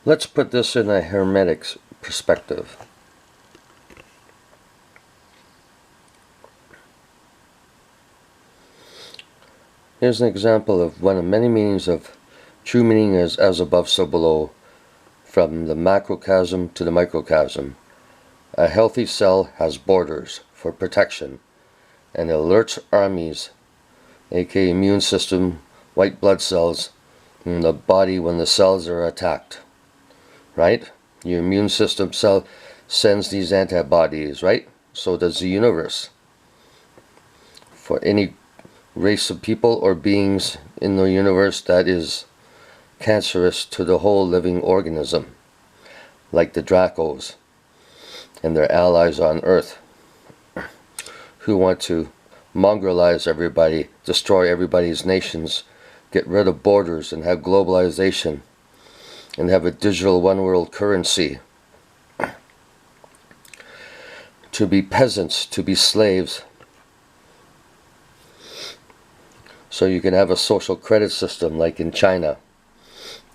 Let's put this in a Hermetic perspective. Here's an example of one of many meanings of true meaning is as above, so below, from the Macro-Casm to the Micro-Casm. A healthy cell has borders for protection and alerts armies, aka immune system, white blood cells, in the body when the cells are attacked. Right? Your immune system cell sends these antibodies, right? So does the universe. For any race of people or beings in the universe that is cancerous to the whole living organism, like the Dracos and their allies on Earth, who want to mongrelize everybody, destroy everybody's nations, get rid of borders and have globalization and have a digital one world currency, to be peasants, to be slaves, so you can have a social credit system like in China,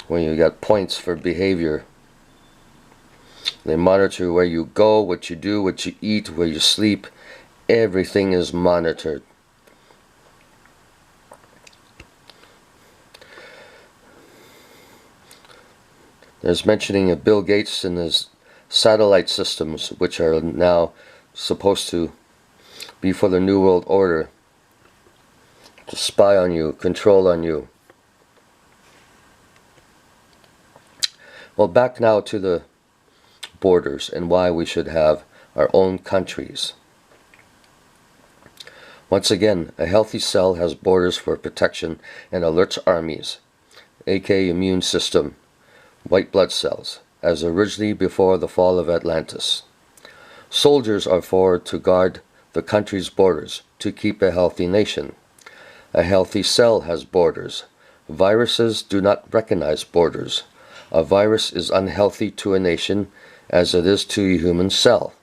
where you got points for behavior. They monitor where you go, what you do, what you eat, where you sleep. Everything is monitored. There's mentioning of Bill Gates and his satellite systems, which are now supposed to be for the New World Order, to spy on you, control on you. Well, back now to the borders and why we should have our own countries. Once again, a healthy cell has borders for protection and alerts armies, aka immune system, white blood cells, as originally before the fall of Atlantis. Soldiers are for to guard the country's borders, to keep a healthy nation. A healthy cell has borders. Viruses do not recognize borders. A virus is unhealthy to a nation as it is to a human cell.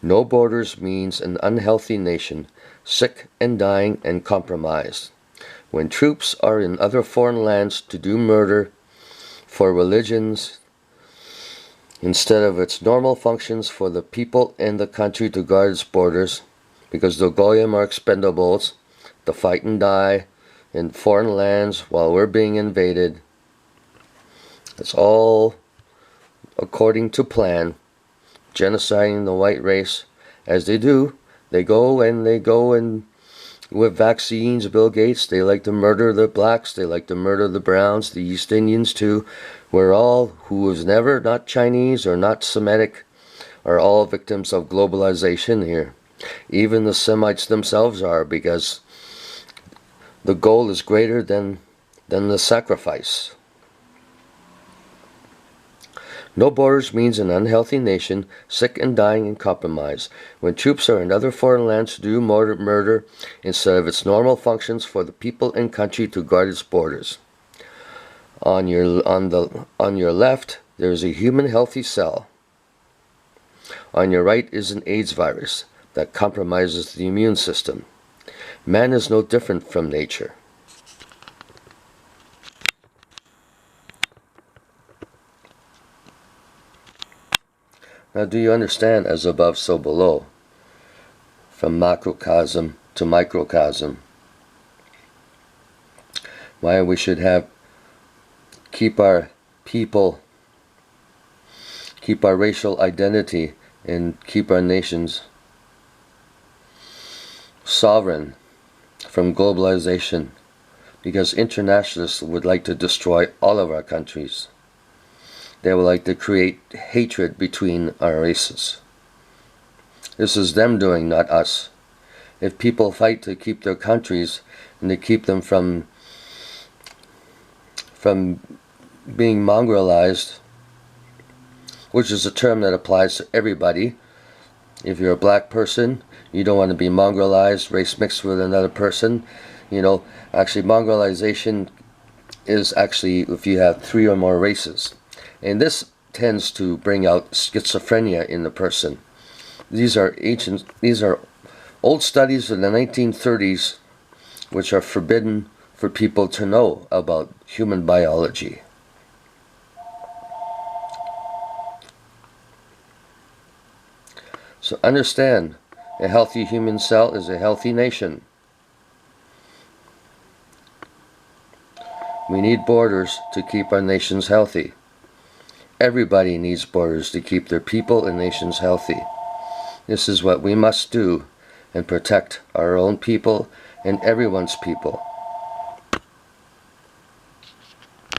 No borders means an unhealthy nation, sick and dying and compromised. When troops are in other foreign lands to do murder for religions, instead of its normal functions for the people and the country to guard its borders, because the Goyim are expendables, to fight and die in foreign lands while we're being invaded. It's all according to plan, genociding the white race as they do. They go and with vaccines, Bill Gates, they like to murder the blacks, they like to murder the browns, the East Indians too. We're all, who was never not Chinese or not Semitic, are all victims of globalization here. Even the Semites themselves are, because the goal is greater than the sacrifice. No borders means an unhealthy nation, sick and dying and compromised. When troops are in other foreign lands to do murder instead of its normal functions for the people and country to guard its borders. On your left, there is a human healthy cell. On your right is an AIDS virus that compromises the immune system. Man is no different from nature. Now, do you understand as above, so below? From Macro-Casm to Micro-Casm. Why we should keep our people, keep our racial identity, and keep our nations sovereign from globalization, because internationalists would like to destroy all of our countries. They would like to create hatred between our races. This is them doing, not us. If people fight to keep their countries and to keep them from being mongrelized, which is a term that applies to everybody. If you're a black person, you don't want to be mongrelized, race mixed with another person. You know, actually mongrelization is actually if you have 3 or more races. And this tends to bring out schizophrenia in the person. These are old studies in the 1930s which are forbidden for people to know about human biology. So understand, a healthy human cell is a healthy nation. We need borders to keep our nations healthy. Everybody needs borders to keep their people and nations healthy. This is what we must do and protect our own people and everyone's people.